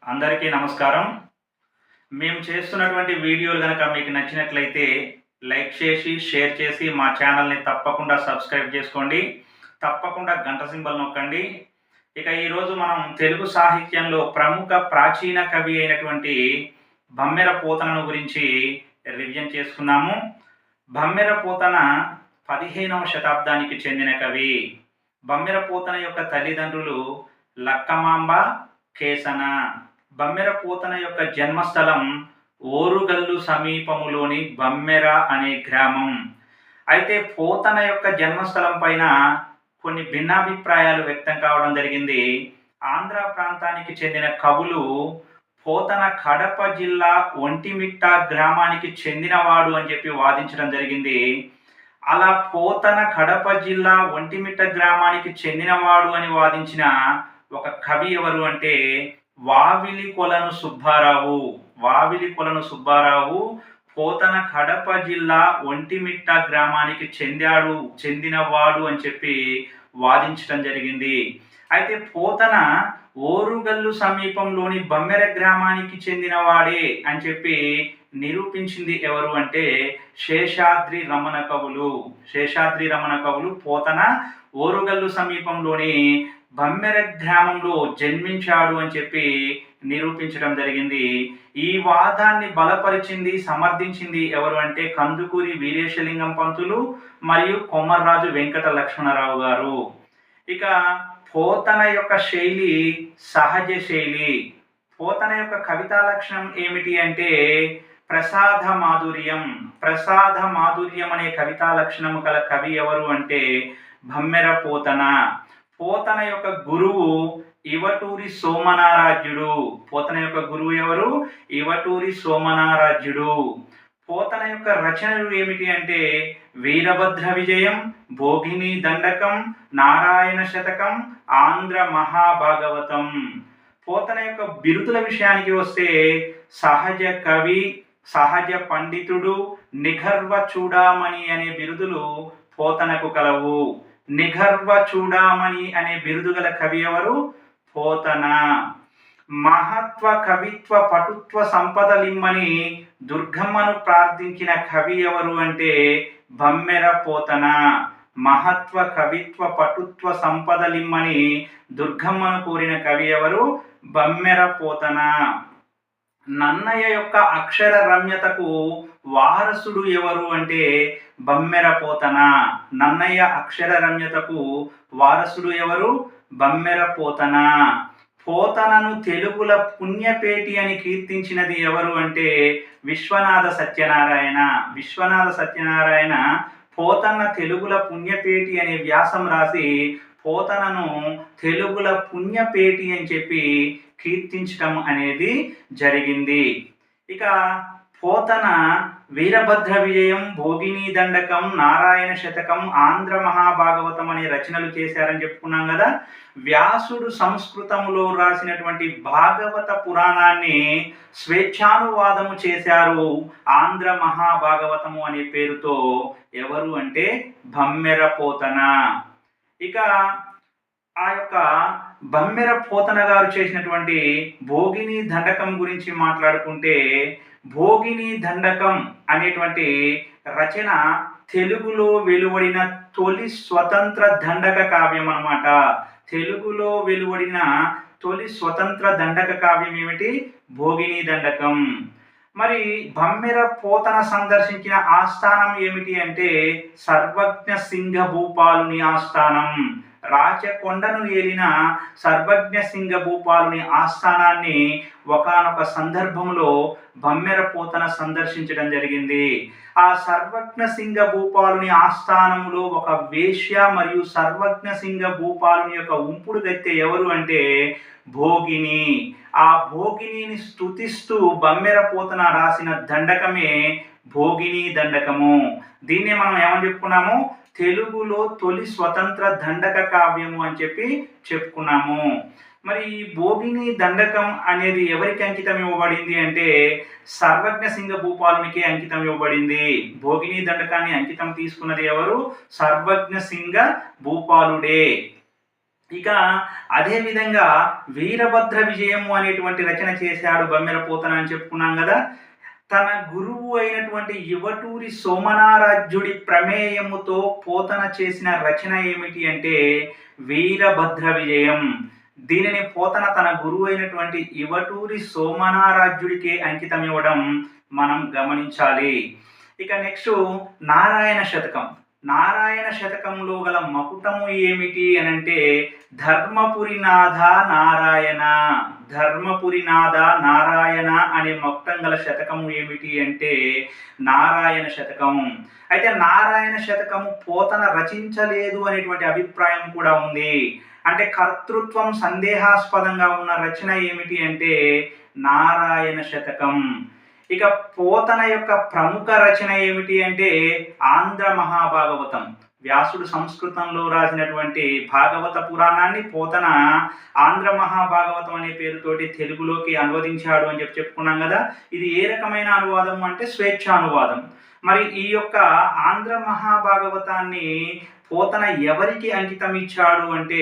అందరికీ నమస్కారం. మేము చేస్తున్నటువంటి వీడియోలు గనక మీకు నచ్చినట్లయితే లైక్ చేసి, షేర్ చేసి మా ఛానల్‌ని తప్పకుండా సబ్స్క్రైబ్ చేసుకోండి. తప్పకుండా గంట సింబల్ నొక్కండి. ఇక ఈరోజు మనం తెలుగు సాహిత్యంలో ప్రముఖ ప్రాచీన కవి అయినటువంటి బమ్మెర పోతనను గురించి రివిజన్ చేసుకున్నాము. బమ్మెర పోతన 15వ శతాబ్దానికి చెందిన కవి. బమ్మెర పోతన యొక్క తల్లిదండ్రులు లక్కమాంబ, కేసన. బమ్మెర పోతన యొక్క జన్మస్థలం ఓరుగల్లు సమీపములోని బమ్మెర అనే గ్రామం. అయితే పోతన యొక్క జన్మస్థలం పైన కొన్ని భిన్నాభిప్రాయాలు వ్యక్తం కావడం జరిగింది. ఆంధ్ర ప్రాంతానికి చెందిన కవులు పోతన కడప జిల్లా ఒంటిమిట్ట గ్రామానికి చెందినవాడు అని చెప్పి వాదించడం జరిగింది. అలా పోతన కడప జిల్లా ఒంటిమిట్ట గ్రామానికి చెందినవాడు అని వాదించిన ఒక కవి ఎవరు అంటే వావిలికొలను సుబ్బారావు. వావిలికొలను సుబ్బారావు పోతన కడప జిల్లా ఒంటిమిట్ట గ్రామానికి చెందినవాడు అని చెప్పి వాదించడం జరిగింది. అయితే పోతన ఓరుగల్లు సమీపంలోని బమ్మెర గ్రామానికి చెందినవాడే అని చెప్పి నిరూపించింది ఎవరు అంటే శేషాద్రి రమణ కవులు. శేషాద్రి రమణ కవులు పోతన ఓరుగల్లు సమీపంలోని బమ్మెర గ్రామంలో జన్మించాడు అని చెప్పి నిరూపించడం జరిగింది. ఈ వాదాన్ని బలపరిచింది, సమర్థించింది ఎవరు అంటే కందుకూరి వీరేశలింగం పంతులు మరియు కొమర్రాజు వెంకట లక్ష్మణరావు గారు. ఇక పోతన యొక్క శైలి సహజ శైలి. పోతన యొక్క కవితా లక్షణం ఏమిటి అంటే ప్రసాద మాధుర్యం. ప్రసాద మాధుర్యం అనే కవితా లక్షణము గల కవి ఎవరు అంటే బమ్మెర పోతన. పోతన యొక్క గురువు ఇవటూరి సోమనారాజ్యుడు. పోతన యొక్క గురువు ఎవరు? ఇవటూరి సోమనారాజ్యుడు. పోతన యొక్క రచనలు ఏమిటి అంటే వీరభద్ర విజయం, భోగిని దండకం, నారాయణ శతకం, ఆంధ్ర మహాభాగవతం. పోతన యొక్క బిరుదుల విషయానికి వస్తే సహజ కవి, సహజ పండితుడు, నిఘర్వ చూడామణి అనే బిరుదులు పోతనకు కలవు. నిఘర్వ చూడామణి అనే బిరుదు గల కవి ఎవరు? పోతన. మహత్వ కవిత్వ పటుత్వ సంపదలిమ్మని దుర్గమ్మను ప్రార్థించిన కవి ఎవరు అంటే బమ్మెర పోతన. మహత్వ కవిత్వ పటుత్వ సంపదలిమ్మని దుర్గమ్మను కోరిన కవి ఎవరు? బమ్మెర పోతన. నన్నయ్య యొక్క అక్షర రమ్యతకు వారసుడు ఎవరు అంటే బమ్మెర పోతన. నన్నయ్య అక్షర రమ్యతకు వారసుడు ఎవరు? బమ్మెర పోతన. పోతనను తెలుగుల పుణ్యపేటి అని కీర్తించినది ఎవరు అంటే విశ్వనాథ సత్యనారాయణ. విశ్వనాథ సత్యనారాయణ పోతన తెలుగుల పుణ్యపేటి అనే వ్యాసం రాసి పోతనను తెలుగుల పుణ్యపేటి అని చెప్పి కీర్తించడం అనేది జరిగింది. ఇక పోతన వీరభద్ర విజయం, భోగిని దండకం, నారాయణ శతకం, ఆంధ్ర మహాభాగవతం అనే రచనలు చేశారని చెప్పుకున్నాం కదా. వ్యాసుడు సంస్కృతంలో రాసినటువంటి భాగవత పురాణాన్ని స్వేచ్ఛానువాదము చేశారు ఆంధ్ర మహాభాగవతము అనే పేరుతో. ఎవరు అంటే బమ్మెర పోతన. ఇక ఆ యొక్క బమ్మెర పోతన గారు చేసినటువంటి భోగిని దండకం గురించి మాట్లాడుకుంటే భోగిని దండకం అనేటువంటి రచన తెలుగులో వెలువడిన తొలి స్వతంత్ర దండక కావ్యం అన్నమాట. తెలుగులో వెలువడిన తొలి స్వతంత్ర దండక కావ్యం ఏమిటి? భోగిని దండకం. మరి బమ్మెర పోతన సందర్శించిన ఆస్థానం ఏమిటి అంటే సర్వజ్ఞ సింగ భూపాలుని ఆస్థానం. రాచకొండను ఏలిన సర్వజ్ఞ సింగ భూపాలుని ఆస్థానాన్ని ఒకానొక సందర్భంలో బమ్మెర పోతన సందర్శించడం జరిగింది. ఆ సర్వజ్ఞ సింగ భూపాలుని ఆస్థానంలో ఒక వేశ్య మరియు సర్వజ్ఞ సింగ భూపాలుని యొక్క ఉంపుడు గత్తె ఎవరు అంటే భోగిని. ఆ భోగిని స్తుతిస్తూ బమ్మెర పోతన రాసిన దండకమే భోగిని దండకము. దీన్నే మనం ఏమని చెప్పుకున్నాము? తెలుగులో తొలి స్వతంత్ర దండక కావ్యము అని చెప్పి చెప్పుకున్నాము. మరి ఈ భోగిని దండకం అనేది ఎవరికి అంకితం ఇవ్వబడింది అంటే సర్వజ్ఞ సింగ భూపాలునికి అంకితం ఇవ్వబడింది. భోగిని దండకాన్ని అంకితం తీసుకున్నది ఎవరు? సర్వజ్ఞ సింగ భూపాలుడే. ఇక అదేవిధంగా వీరభద్ర విజయము అనేటువంటి రచన చేశాడు బమ్మెర పోతన అని చెప్పుకున్నాం కదా. తన గురువు అయినటువంటి యువటూరి సోమనారాధ్యుడి ప్రమేయముతో పోతన చేసిన రచన ఏమిటి అంటే వీరభద్ర విజయం. దీనిని పోతన తన గురువు అయినటువంటి యువటూరి సోమనారాధ్యుడికి అంకితం ఇవ్వడం మనం గమనించాలి. ఇక నెక్స్ట్ నారాయణ శతకం. నారాయణ శతకంలో గల మకుటము ఏమిటి అనంటే ధర్మపురినాథ నారాయణ. ధర్మపురినాథ నారాయణ అనే మకుటం గల శతకము ఏమిటి అంటే నారాయణ శతకం. అయితే నారాయణ శతకము పోతన రచించలేదు అనేటువంటి అభిప్రాయం కూడా ఉంది. అంటే కర్తృత్వం సందేహాస్పదంగా ఉన్న రచన ఏమిటి అంటే నారాయణ శతకం. ఇక పోతన యొక్క ప్రముఖ రచన ఏమిటి అంటే ఆంధ్ర మహాభాగవతం. వ్యాసుడు సంస్కృతంలో రాసినటువంటి భాగవత పురాణాన్ని పోతన ఆంధ్ర మహాభాగవతం అనే పేరుతోటి తెలుగులోకి అనువదించాడు అని చెప్పుకున్నాం కదా. ఇది ఏ రకమైన అనువాదం అంటే స్వేచ్ఛానువాదం. మరి ఈ యొక్క ఆంధ్ర మహాభాగవతాన్ని పోతన ఎవరికి అంకితం ఇచ్చాడు అంటే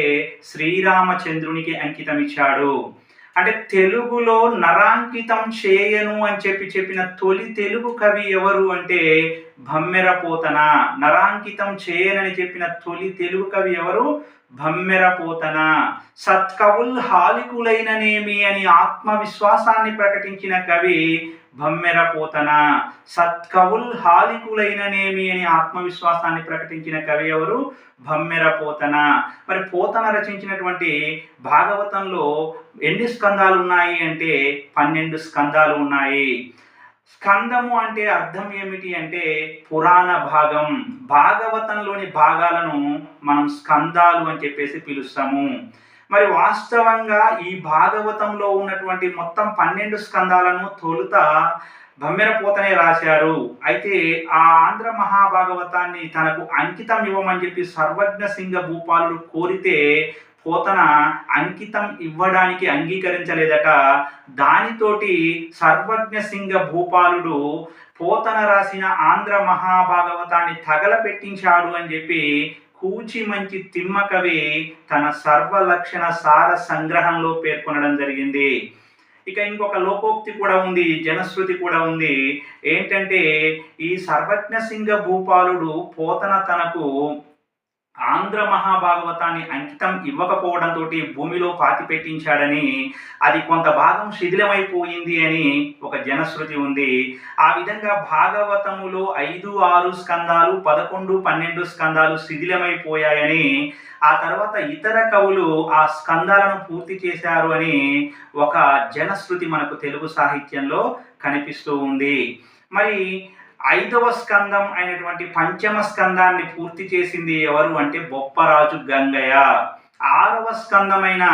శ్రీరామచంద్రునికి అంకితం ఇచ్చాడు. అంటే తెలుగులో నరాంకితం చేయను అని చెప్పిన తొలి తెలుగు కవి ఎవరు అంటే బమ్మెర పోతన. నరాంకితం చేయనని చెప్పిన తొలి తెలుగు కవి ఎవరు? బమ్మెర పోతన. సత్కవుల్ హాలికులైననేమి అని ఆత్మవిశ్వాసాన్ని ప్రకటించిన కవి బమ్మెర పోతన. సత్కవుల్ హాలికులైననేమి అని ఆత్మవిశ్వాసాన్ని ప్రకటించిన కవి ఎవరు? బమ్మెర పోతన. మరి పోతన రచించినటువంటి భాగవతంలో ఎన్ని స్కందాలు ఉన్నాయి అంటే 12 స్కందాలు ఉన్నాయి. స్కందము అంటే అర్థం ఏమిటి అంటే పురాణ భాగం. భాగవతంలోని భాగాలను మనం స్కందాలు అని చెప్పేసి పిలుస్తాము. మరి వాస్తవంగా ఈ భాగవతంలో ఉన్నటువంటి మొత్తం 12 స్కందాలను తొలుత బమ్మెర పోతనే రాశారు. అయితే ఆ ఆంధ్ర మహాభాగవతాన్ని తనకు అంకితం ఇవ్వమని చెప్పి సర్వజ్ఞ సింగ భూపాలుడు కోరితే పోతన అంకితం ఇవ్వడానికి అంగీకరించలేదట. దానితోటి సర్వజ్ఞ సింగ భూపాలుడు పోతన రాసిన ఆంధ్ర మహాభాగవతాన్ని తగలపెట్టించాడు అని చెప్పి కూచి మంచి తిమ్మ కవి తన సర్వలక్షణ సార సంగ్రహంలో పేర్కొనడం జరిగింది. ఇక ఇంకొక లోకోక్తి కూడా ఉంది, జనశ్రుతి కూడా ఉంది. ఏంటంటే ఈ సర్వజ్ఞ సింగ భూపాలుడు పోతన తనకు ఆంధ్ర మహాభాగవతాన్ని అంకితం ఇవ్వకపోవడంతో భూమిలో పాతి పెట్టించాడని, అది కొంత భాగం శిథిలమైపోయింది అని ఒక జనశ్రుతి ఉంది. ఆ విధంగా భాగవతములో 5, 6 స్కందాలు 11, 12 స్కందాలు శిథిలమైపోయాయని, ఆ తర్వాత ఇతర కవులు ఆ స్కందాలను పూర్తి చేశారు అని ఒక జనశ్రుతి మనకు తెలుగు సాహిత్యంలో కనిపిస్తూ ఉంది. మరి 5వ స్కందం అయినటువంటి పంచమ స్కందాన్ని పూర్తి చేసింది ఎవరు అంటే బొప్పరాజు గంగయ్య. 6వ స్కందమైన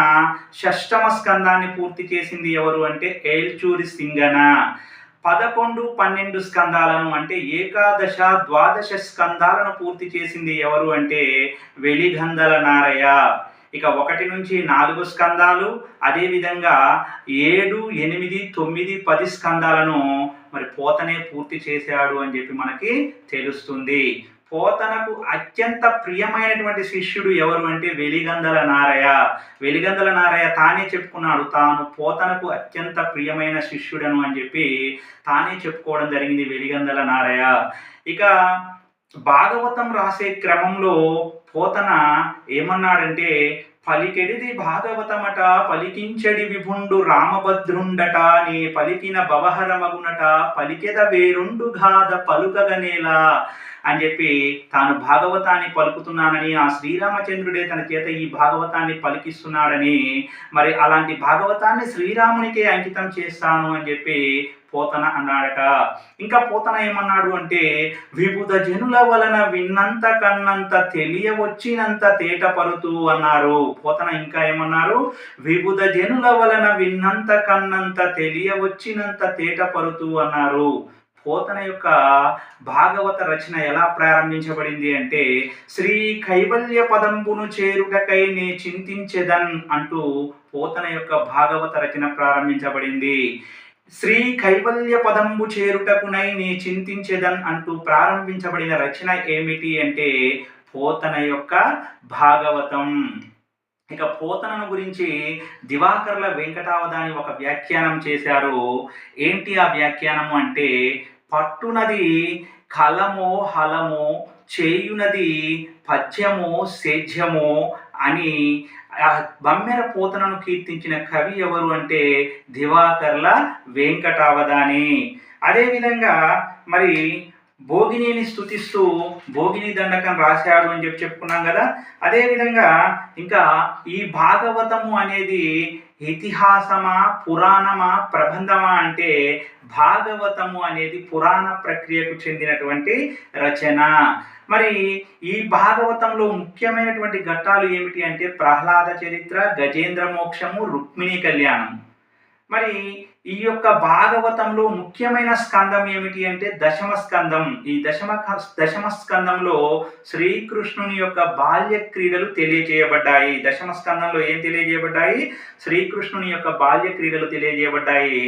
షష్టమ స్కందాన్ని పూర్తి చేసింది ఎవరు అంటే ఏల్చూరి సింగన. 11, 12 స్కందాలను అంటే ఏకాదశ, ద్వాదశ స్కందాలను పూర్తి చేసింది ఎవరు అంటే వెలిగందల నారయ్య. ఇక 1 నుంచి 4 స్కందాలు, అదేవిధంగా 7, 8, 9, 10 స్కందాలను మరి పోతనే పూర్తి చేశాడు అని చెప్పి మనకి తెలుస్తుంది. పోతనకు అత్యంత ప్రియమైనటువంటి శిష్యుడు ఎవరు అంటే వెలిగందల నారయ్య. వెలిగందల నారయ్య తానే చెప్పుకున్నాడు, తాను పోతనకు అత్యంత ప్రియమైన శిష్యుడను అని చెప్పి తానే చెప్పుకోవడం జరిగింది వెలిగందల నారయ్య. ఇక భాగవతం రాసే క్రమంలో పోతన ఏమన్నాడంటే పలికెడిది భాగవతమట పలికించడి విభుండు రామభద్రుండట నీ పలికిన భవహరమగునట పలికెద వేరుండు గాథ పలుకగనేలా అని చెప్పి తాను భాగవతాన్ని పలుకుతున్నానని, ఆ శ్రీరామచంద్రుడే తన చేత ఈ భాగవతాన్ని పలికిస్తున్నాడని, మరి అలాంటి భాగవతాన్ని శ్రీరామునికే అంకితం చేస్తాను అని చెప్పి పోతన అన్నాడట. ఇంకా పోతన ఏమన్నాడు అంటే విబుధ జనుల వలన విన్నంత కన్నంత తెలియవచ్చినంత తేటపరుతూ అన్నారు. పోతన ఇంకా ఏమన్నారు, విబుధ జనుల వలన విన్నంత కన్నంత తెలియవచ్చినంత తేటపరుతూ అన్నారు. పోతన యొక్క భాగవత రచన ఎలా ప్రారంభించబడింది అంటే శ్రీ కైవల్య పదంబును చేరుటకై నే చింతించెదన్ అంటూ పోతన యొక్క భాగవత రచన ప్రారంభించబడింది. శ్రీ కైవల్య పదంబు చేరుటకునై నీ చింతించెదన్ అంటూ ప్రారంభించబడిన రచన ఏమిటి అంటే పోతన యొక్క భాగవతం. ఇక పోతనను గురించి దివాకర్ల వెంకటావధాని ఒక వ్యాఖ్యానం చేశారు. ఏంటి ఆ వ్యాఖ్యానము అంటే, పట్టునది కలమో హలమో, చేయునది పద్యమో సేద్యమో అని బమ్మెర పోతనను కీర్తించిన కవి ఎవరు అంటే దివాకర్ల వెంకటావధాని. అదేవిధంగా మరి భోగినిని స్తుతిస్తూ భోగిని దండకం రాశాడు అని చెప్పుకున్నాం కదా. అదేవిధంగా ఇంకా ఈ భాగవతము అనేది ఇతిహాసమా, పురాణమా, ప్రబంధమా అంటే భాగవతము అనేది పురాణ ప్రక్రియకు చెందినటువంటి రచన. మరి ఈ భాగవతంలో ముఖ్యమైనటువంటి ఘట్టాలు ఏమిటి అంటే ప్రహ్లాద చరిత్ర, గజేంద్ర మోక్షము, రుక్మిణీ కళ్యాణం. మరి ఈ యొక్క భాగవతంలో ముఖ్యమైన స్కందం ఏమిటి అంటే దశమ స్కందం. ఈ దశమ స్కందంలో శ్రీకృష్ణుని యొక్క బాల్య క్రీడలు తెలియజేయబడ్డాయి. దశమ స్కందంలో ఏం తెలియజేయబడ్డాయి? శ్రీకృష్ణుని యొక్క బాల్య క్రీడలు తెలియజేయబడ్డాయి.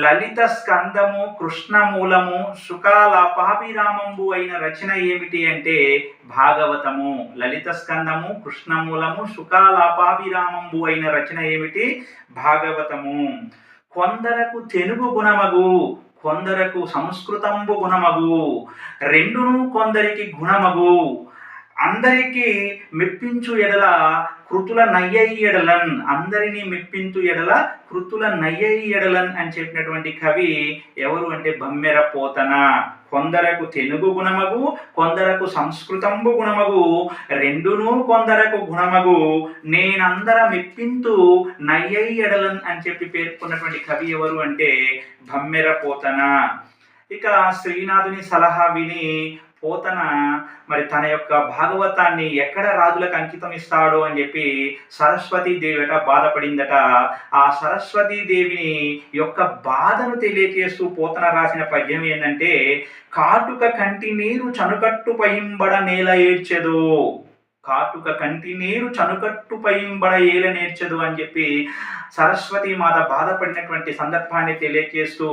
లలిత స్కందము కృష్ణమూలము సుకాలాపాభిరామంబు అయిన రచన ఏమిటి అంటే భాగవతము. లలిత స్కందము కృష్ణమూలము సుకాలాపాభిరామంబు అయిన రచన ఏమిటి? భాగవతము. కొందరకు తెలుగు గుణమగు, కొందరకు సంస్కృతంబు గుణమగు, రెండును కొందరికి గుణమగు, అందరికీ మెప్పించు ఎడల కృతుల నయ్యై ఎడలన్, అందరినీ మెప్పించు ఎడల కృతుల నయ్యై ఎడలన్ అని చెప్పినటువంటి కవి ఎవరు అంటే బమ్మెర పోతన. కొందరకు తెలుగు గుణమగు, కొందరకు సంస్కృతంబు గుణమగు, రెండును కొందరకు గుణమగు, నేనందర మెప్పింతు నయ్యై ఎడలన్ అని చెప్పి పేర్కొన్నటువంటి కవి ఎవరు అంటే బమ్మెర పోతన. ఇక శ్రీనాథుని సలహా విని పోతన మరి తన యొక్క భాగవతాన్ని ఎక్కడ రాజులకు అంకితం ఇస్తాడో అని చెప్పి సరస్వతీదేవిట బాధపడిందట. ఆ సరస్వతీదేవిని యొక్క బాధను తెలియజేస్తూ పోతన రాసిన పద్యం ఏంటంటే, కాటుక కంటి నీరు చనుకట్టు పయింబడ నేల ఏడ్చెదు, కాటుక కంటి నీరు చనుకట్టు పయింబడ ఏల నేర్చదు అని చెప్పి సరస్వతి మాత బాధపడినటువంటి సందర్భాన్ని తెలియజేస్తూ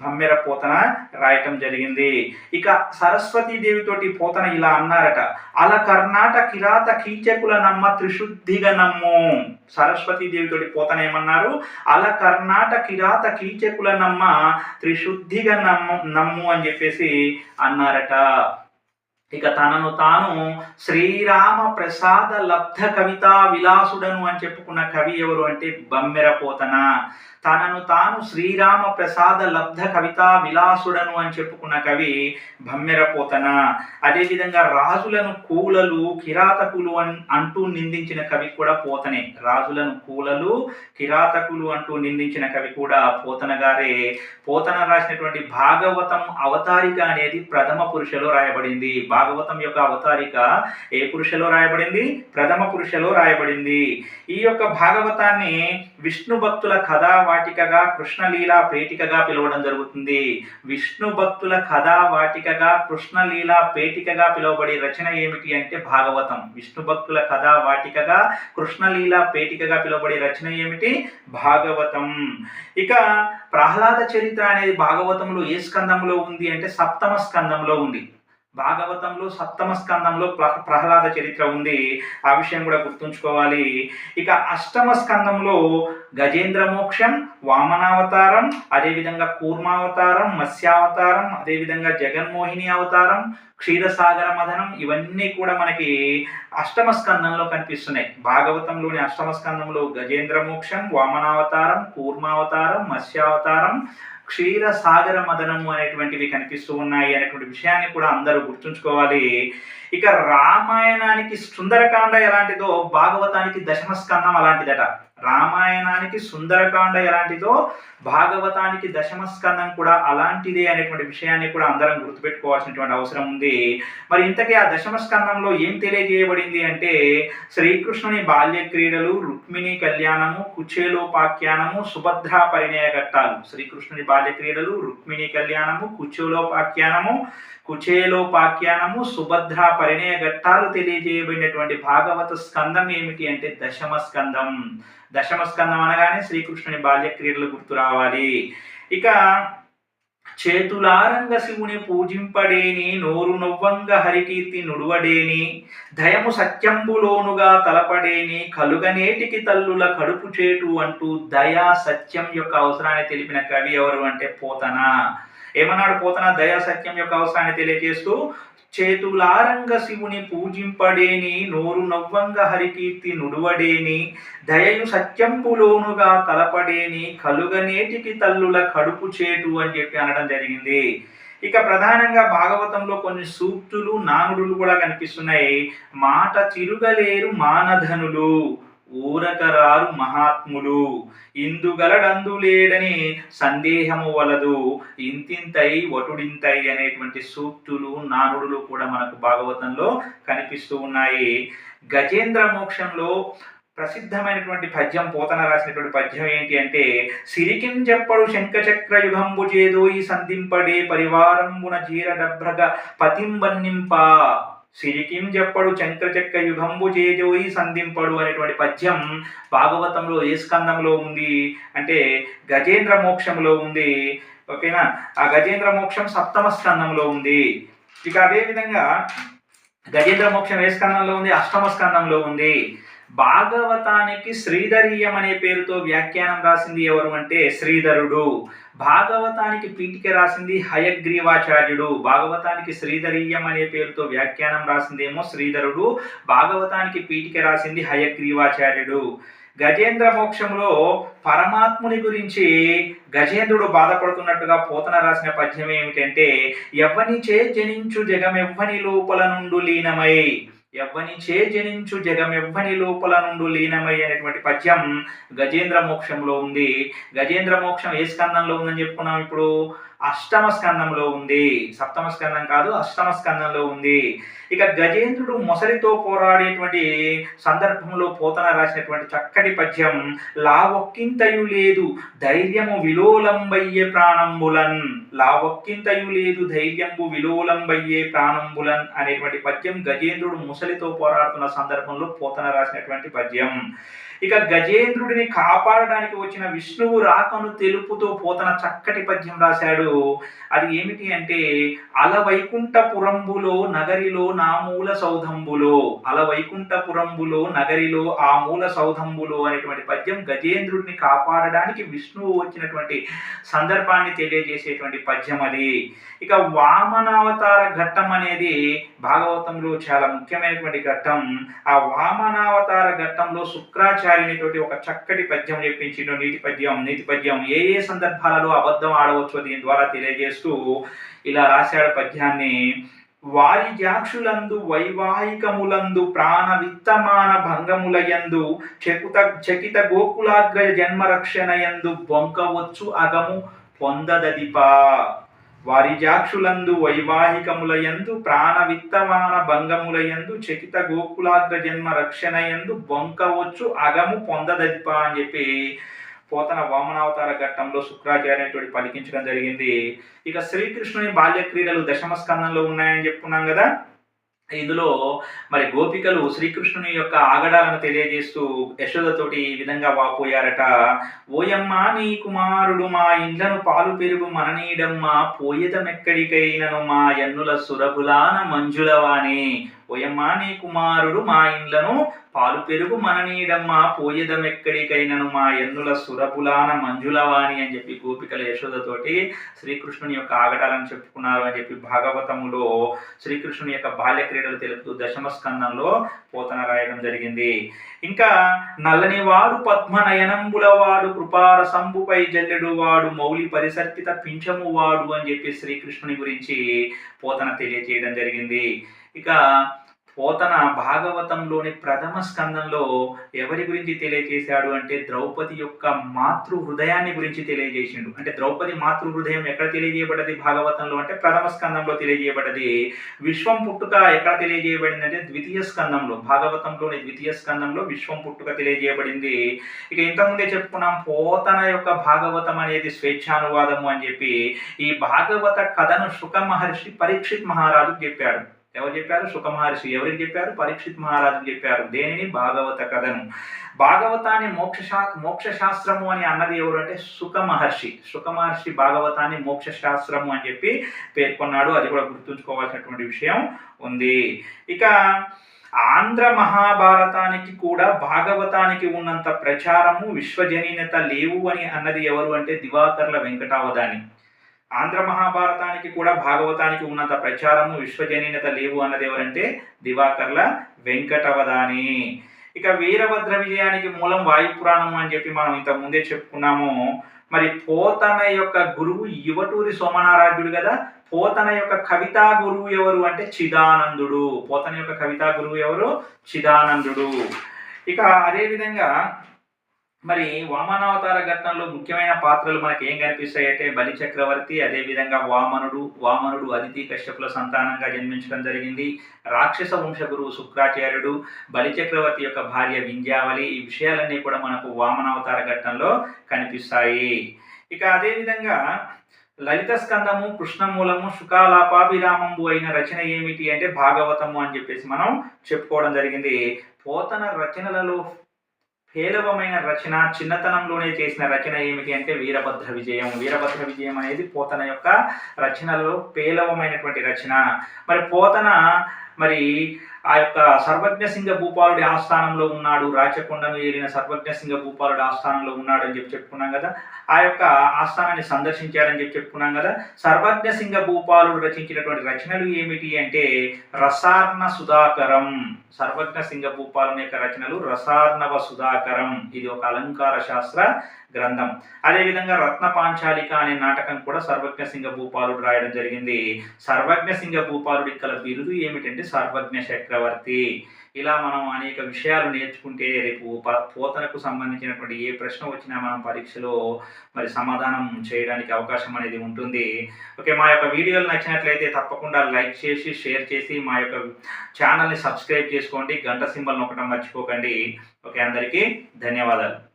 బమ్మెర పోతన రాయటం జరిగింది. ఇక సరస్వతీదేవితోటి పోతన ఇలా అన్నారట, అల కర్ణాట కిరాత కీచకుల నమ్మ త్రిశుద్ధిగా నమ్ము. సరస్వతీదేవితోటి పోతన ఏమన్నారు? అల కర్ణాట కిరాత కీచకుల నమ్మ త్రిశుద్ధిగా నమ్ము అని చెప్పేసి అన్నారట. ఇక తనను తాను శ్రీరామ ప్రసాద లబ్ధ కవితా విలాసుడను అని చెప్పుకున్న కవి ఎవరు అంటే బమ్మెర పోతన. తనను తాను శ్రీరామ ప్రసాద లబ్ధ కవితా విలాసుడను అని చెప్పుకున్న కవి బమ్మెర పోతన. అదేవిధంగా రాజులను కూలలు కిరాతకులు అంటూ నిందించిన కవి కూడా పోతనే. రాజులను కూలలు కిరాతకులు అంటూ నిందించిన కవి కూడా పోతన గారే. పోతన రాసినటువంటి భాగవతం అవతారిక అనేది ప్రథమ పురుషలో రాయబడింది. భాగవతం యొక్క అవతారిక ఏ పురుషలో రాయబడింది? ప్రథమ పురుషలో రాయబడింది. ఈ యొక్క భాగవతాన్ని విష్ణు భక్తుల కథా వాటికగా, కృష్ణలీలా పేటికగా పిలవడం జరుగుతుంది. విష్ణు భక్తుల కథా వాటికగా, కృష్ణలీలా పేటికగా పిలువబడే రచన ఏమిటి అంటే భాగవతం. విష్ణు భక్తుల కథా వాటికగా, కృష్ణలీలా పేటికగా పిలువబడే రచన ఏమిటి? భాగవతం. ఇక ప్రహ్లాద చరిత్ర అనేది భాగవతంలో ఏ స్కందంలో ఉంది అంటే సప్తమ స్కందంలో ఉంది. భాగవతంలో సప్తమ స్కందంలో ప్రహ్లాద చరిత్ర ఉంది. ఆ విషయం కూడా గుర్తుంచుకోవాలి. ఇక అష్టమ స్కందంలో గజేంద్ర మోక్షం, వామనావతారం, అదేవిధంగా కూర్మావతారం, మత్స్యావతారం, అదేవిధంగా జగన్మోహిని అవతారం, క్షీరసాగర మదనం, ఇవన్నీ కూడా మనకి అష్టమ స్కందంలో కనిపిస్తున్నాయి. భాగవతంలోని అష్టమ స్కందంలో గజేంద్ర మోక్షం, వామనావతారం, కూర్మావతారం, మత్స్యావతారం, క్షీరసాగర మదనము అనేటువంటివి కనిపిస్తూ ఉన్నాయి అనేటువంటి విషయాన్ని కూడా అందరూ గుర్తుంచుకోవాలి. ఇక రామాయణానికి సుందరకాండ ఎలాంటిదో భాగవతానికి దశమ స్కందం అలాంటిదట. రామాయణానికి సుందరకాండ ఎలాంటిదో భాగవతానికి దశమ స్కందం కూడా అలాంటిదే అనేటువంటి విషయాన్ని కూడా అందరం గుర్తుపెట్టుకోవాల్సినటువంటి అవసరం ఉంది. మరి ఇంతకీ ఆ దశమ స్కందంలో ఏం తెలియజేయబడింది అంటే శ్రీకృష్ణుని బాల్య క్రీడలు, రుక్మిణి కళ్యాణము, కుచేలోపాఖ్యానము, సుభద్రా పరిణయ ఘట్టాలు. శ్రీకృష్ణుని బాల్య క్రీడలు, రుక్మిణి కళ్యాణము, కుచేలోపాఖ్యానము, సుభద్రా పరిణయ ఘట్టాలు తెలియజేయబడినటువంటి భాగవత స్కందం ఏమిటి అంటే దశమ స్కందం. దశమ స్కందం అనగానే శ్రీకృష్ణుని బాల్య క్రీడలు గుర్తు రావాలి. ఇక చేతులారంగ శివుని పూజింపడేని నోరు నొవ్వంగ హరికీర్తి నుడువడేని దయము సత్యంబులోనుగా తలపడేని కలుగనేటికి తల్లుల కడుపు చేటు అంటూ దయా సత్యం యొక్క అవసరాన్ని తెలిపిన కవి ఎవరు అంటే పోతన. ఏమన్నాడు పోతన దయా సత్యం యొక్క అవసరాన్ని తెలియజేస్తూ, చేతులారంగ శివుని పూజింపడేని నోరు నవ్వంగ హరికీర్తి నుడువడేని దయయు సత్యంబులోనుగా తలపడేని కలుగనేటికి తల్లుల కడుపు చేటు అని చెప్పి అనడం జరిగింది. ఇక ప్రధానంగా భాగవతంలో కొన్ని సూక్తులు నానుడులు కూడా కనిపిస్తున్నాయి. మాట తిరుగలేరు మానధనులు, ఊరకరారు మహాత్ములు, ఇందుగలడందు లేడని సందేహము వలదు, ఇంతింతై వటుడింతై అనేటువంటి సూక్తులు నానుడులు కూడా మనకు భాగవతంలో కనిపిస్తూ ఉన్నాయి. గజేంద్ర మోక్షంలో ప్రసిద్ధమైనటువంటి పద్యం పోతన రాసినటువంటి పద్యం ఏంటి అంటే, సిరికిం చెప్పడు శంఖచక్ర యుగంబు చేదోయి సంధింపడే పరివారంబున జీరడభ్రగ పతింబన్నింప. సిరికిం చెప్పడు శంఖచక్ర యుగంబు చేదోయి సంధింపడు అనేటువంటి పద్యం భాగవతంలో ఏ స్కందంలో ఉంది అంటే గజేంద్ర మోక్షంలో ఉంది. ఓకేనా, ఆ గజేంద్ర మోక్షం 7వ స్కందంలో ఉంది. ఇక అదేవిధంగా గజేంద్ర మోక్షం ఏ స్కందంలో ఉంది? 8వ స్కందంలో ఉంది. భాగవతానికి శ్రీధరీయం అనే పేరుతో వ్యాఖ్యానం రాసింది ఎవరు అంటే శ్రీధరుడు. భాగవతానికి పీఠిక రాసింది హయగ్రీవాచార్యుడు. భాగవతానికి శ్రీధరీయం అనే పేరుతో వ్యాఖ్యానం రాసిందేమో శ్రీధరుడు, భాగవతానికి పీఠిక రాసింది హయగ్రీవాచార్యుడు. గజేంద్ర మోక్షంలో పరమాత్ముని గురించి గజేంద్రుడు బాధపడుతున్నట్టుగా పోతన రాసిన పద్యం ఏమిటంటే, ఎవ్వనిచే జనించు జగమెవ్వని లోపల నుండు లీనమై, ఎవ్వనిచే జనించు జగమెవ్వని లోపల నుండి లీనమై అనేటువంటి పద్యం గజేంద్ర మోక్షంలో ఉంది. గజేంద్ర మోక్షం ఏ స్కందంలో ఉందని చెప్పుకున్నాం ఇప్పుడు? 8వ స్కందంలో ఉంది. 7వ స్కందం కాదు, 8వ స్కందంలో ఉంది. ఇక గజేంద్రుడు మొసలితో పోరాడేటువంటి సందర్భంలో పోతన రాసినటువంటి చక్కటి పద్యం, లావొక్కింతయు లేదు ధైర్యము విలోలంబయ్యే ప్రాణంబులన్, లావొక్కింతయు లేదు ధైర్యంబు విలోలంబయ్యే ప్రాణంబులన్ అనేటువంటి పద్యం గజేంద్రుడు మొసలితో పోరాడుతున్న సందర్భంలో పోతన రాసినటువంటి పద్యం. ఇక గజేంద్రుడిని కాపాడడానికి వచ్చిన విష్ణువు రాకను తెలుపుతూ పోతన చక్కటి పద్యం రాశాడు. అది ఏమిటి అంటే, అలవైకుంఠపురంబులో నగరిలో నా మూల సౌధంబులో, అలవైకుంఠపురంబులో నగరిలో ఆ మూల సౌధంబులో అనేటువంటి పద్యం గజేంద్రుడిని కాపాడడానికి విష్ణువు వచ్చినటువంటి సందర్భాన్ని తెలియజేసేటువంటి పద్యం అది. ఇక వామనావతార ఘట్టం అనేది భాగవతంలో చాలా ముఖ్యమైనటువంటి ఘట్టం. ఆ వామనావతార ఘట్టంలో శుక్రాచార్యునితోటి ఒక చక్కటి పద్యం చెప్పించిండు, నీతి పద్యం. ఏ ఏ సందర్భాలలో అబద్ధం ఆడవచ్చు దీని ద్వారా తెలియజేస్తూ ఇలా రాశాడు పద్యాన్ని. వారి జాక్షులందు వైవాహికములందు ప్రాణ విత్తమాన భంగములయందు చకిత గోకులాగ్ర జన్మరక్షణయందు బొంకవచ్చు అగము పొందదదిపా. వారి జాక్షులందు వైవాహికములయందు ప్రాణ విత్తమాన భంగములయందు చకిత గోకులాగ్ర జన్మ రక్షణయందు బొంకవచ్చు అగము పొందదదిప అని చెప్పి పోతన వామనావతార ఘట్టంలో శుక్రాచార్యునితోటి పలికించడం జరిగింది. ఇక శ్రీకృష్ణుని బాల్య క్రీడలు 10వ స్కందంలో ఉన్నాయని చెప్పుకున్నాం కదా. ఇందులో మరి గోపికలు శ్రీకృష్ణుని యొక్క ఆగడాలను తెలియజేస్తూ యశోదతోటి ఈ విధంగా వాపోయారట. ఓయమ్మా నీ కుమారుడు మా ఇండ్లను పాలు పెరుగు మననీడమ్మా, పోయేదమెక్కడికైనను మా ఎన్నుల సురభులాన మంజులవాణి. ఓయమ్మా నీ కుమారుడు మా ఇండ్లను పాలు పెరుగు మననీడమ్మా, పోయేదమెక్కడికైనను మా ఎన్నుల సురపులాన మంజులవాణి అని చెప్పి గోపికల యశోదతోటి శ్రీకృష్ణుని యొక్క ఆగడాలను చెప్పుకున్నారు అని చెప్పి భాగవతములో శ్రీకృష్ణుని యొక్క బాల్య క్రీడలు తెలుపుతూ 10వ స్కందంలో పోతన రాయడం జరిగింది. ఇంకా నల్లని వాడు పద్మనయనంబుల వాడు కృపార సంబుపై జల్లెడు వాడు మౌలి పరిసర్పిత పింఛము వాడు అని చెప్పి శ్రీకృష్ణుని గురించి పోతన తెలియజేయడం జరిగింది. ఇక పోతన భాగవతంలోని 1వ స్కందంలో ఎవరి గురించి తెలియజేశాడు అంటే ద్రౌపది యొక్క మాతృ హృదయాన్ని గురించి తెలియజేసిండు. అంటే ద్రౌపది మాతృ హృదయం ఎక్కడ తెలియజేయబడ్డది భాగవతంలో అంటే 1వ స్కందంలో తెలియజేయబడ్డది. విశ్వం పుట్టుక ఎక్కడ తెలియజేయబడింది అంటే 2వ స్కందంలో, భాగవతంలోని 2వ స్కందంలో విశ్వం పుట్టుక తెలియజేయబడింది. ఇక ఇంతకుముందే చెప్పుకున్నాం పోతన యొక్క భాగవతం అనేది స్వేచ్ఛానువాదము అని చెప్పి. ఈ భాగవత కథను శుక మహర్షి పరీక్షిత్ మహారాజుకు చెప్పాడు. ఎవరు చెప్పారు? శుక మహర్షి. ఎవరికి చెప్పారు? పరీక్షిత్ మహారాజుకు చెప్పారు. దేనిని? భాగవత కథను. భాగవతాన్ని మోక్ష శాస్త్రము అని అన్నది ఎవరు అంటే శుక మహర్షి. శుక మహర్షి భాగవతాన్ని మోక్ష శాస్త్రము అని చెప్పి పేర్కొన్నాడు. అది కూడా గుర్తుంచుకోవాల్సినటువంటి విషయం ఉంది. ఇక ఆంధ్ర మహాభారతానికి కూడా భాగవతానికి ఉన్నంత ప్రచారము విశ్వజనీనత లేవు అని అన్నది ఎవరు అంటే దివాకర్ల వెంకటావధాని. ఆంధ్ర మహాభారతానికి కూడా భాగవతానికి ఉన్నంత ప్రచారము విశ్వజనీనత లేవు అన్నది ఎవరంటే దివాకర్ల వెంకటావధాని. ఇక వీరభద్ర విజయానికి మూలం వాయుపురాణం అని చెప్పి మనం ఇంతకు ముందే చెప్పుకున్నాము. మరి పోతన యొక్క గురువు యువటూరి సోమనారాధ్యుడు కదా. పోతన యొక్క కవితా గురువు ఎవరు అంటే చిదానందుడు. పోతన యొక్క కవితా గురువు ఎవరు? చిదానందుడు. ఇక అదేవిధంగా మరి వామనావతార ఘట్టంలో ముఖ్యమైన పాత్రలు మనకి ఏం కనిపిస్తాయి అంటే బలి చక్రవర్తి, అదేవిధంగా వామనుడు అదితి కశ్యపుల సంతానంగా జన్మించడం జరిగింది. రాక్షస వంశ గురువు శుక్రాచార్యుడు, బలి చక్రవర్తి యొక్క భార్య వింధ్యావళి. ఈ విషయాలన్నీ కూడా మనకు వామనావతార ఘట్టంలో కనిపిస్తాయి. ఇక అదేవిధంగా లలిత స్కందము, కృష్ణమూలము, శుకాలాపాభిరామంబు అయిన రచన ఏమిటి అంటే భాగవతము అని చెప్పేసి మనం చెప్పుకోవడం జరిగింది. పోతన రచనలలో పేలవమైన రచన, చిన్నతనంలోనే చేసిన రచన ఏమిటి అంటే వీరభద్ర విజయం. వీరభద్ర విజయం అనేది పోతన యొక్క రచనలో పేలవమైనటువంటి రచన. మరి పోతన మరి ఆ యొక్క సర్వజ్ఞ సింగ భూపాలుడి ఆస్థానంలో ఉన్నాడు. రాచకొండను ఏలిన సర్వజ్ఞ సింగ భూపాలుడి ఆస్థానంలో ఉన్నాడు అని చెప్పి చెప్పుకున్నాం కదా. ఆ యొక్క ఆస్థానాన్ని సందర్శించాడని చెప్పి చెప్పుకున్నాం కదా. సర్వజ్ఞ సింగ భూపాలుడు రచించినటువంటి రచనలు ఏమిటి అంటే రసార్ణ సుధాకరం. సర్వజ్ఞ సింగ భూపాలుని యొక్క రచనలు రసార్ణవ సుధాకరం. ఇది ఒక అలంకార శాస్త్ర గ్రంథం. అదేవిధంగా రత్న పాంచాలిక అనే నాటకం కూడా సర్వజ్ఞ సింగ భూపాలుడు రాయడం జరిగింది. సర్వజ్ఞ సింగ భూపాలుడికి కల బిరుదు ఏమిటంటే సర్వజ్ఞ చక్రవర్తి. ఇలా మనం అనేక విషయాలు నేర్చుకుంటే రేపు పోతనకు సంబంధించినటువంటి ఏ ప్రశ్న వచ్చినా మనం పరీక్షలో మరి సమాధానం చేయడానికి అవకాశం అనేది ఉంటుంది. ఓకే, మా యొక్క వీడియోలు నచ్చినట్లయితే తప్పకుండా లైక్ చేసి షేర్ చేసి మా యొక్క ఛానల్ని సబ్స్క్రైబ్ చేసుకోండి. గంట సింబల్ నొక్కడం మర్చిపోకండి. ఓకే, అందరికీ ధన్యవాదాలు.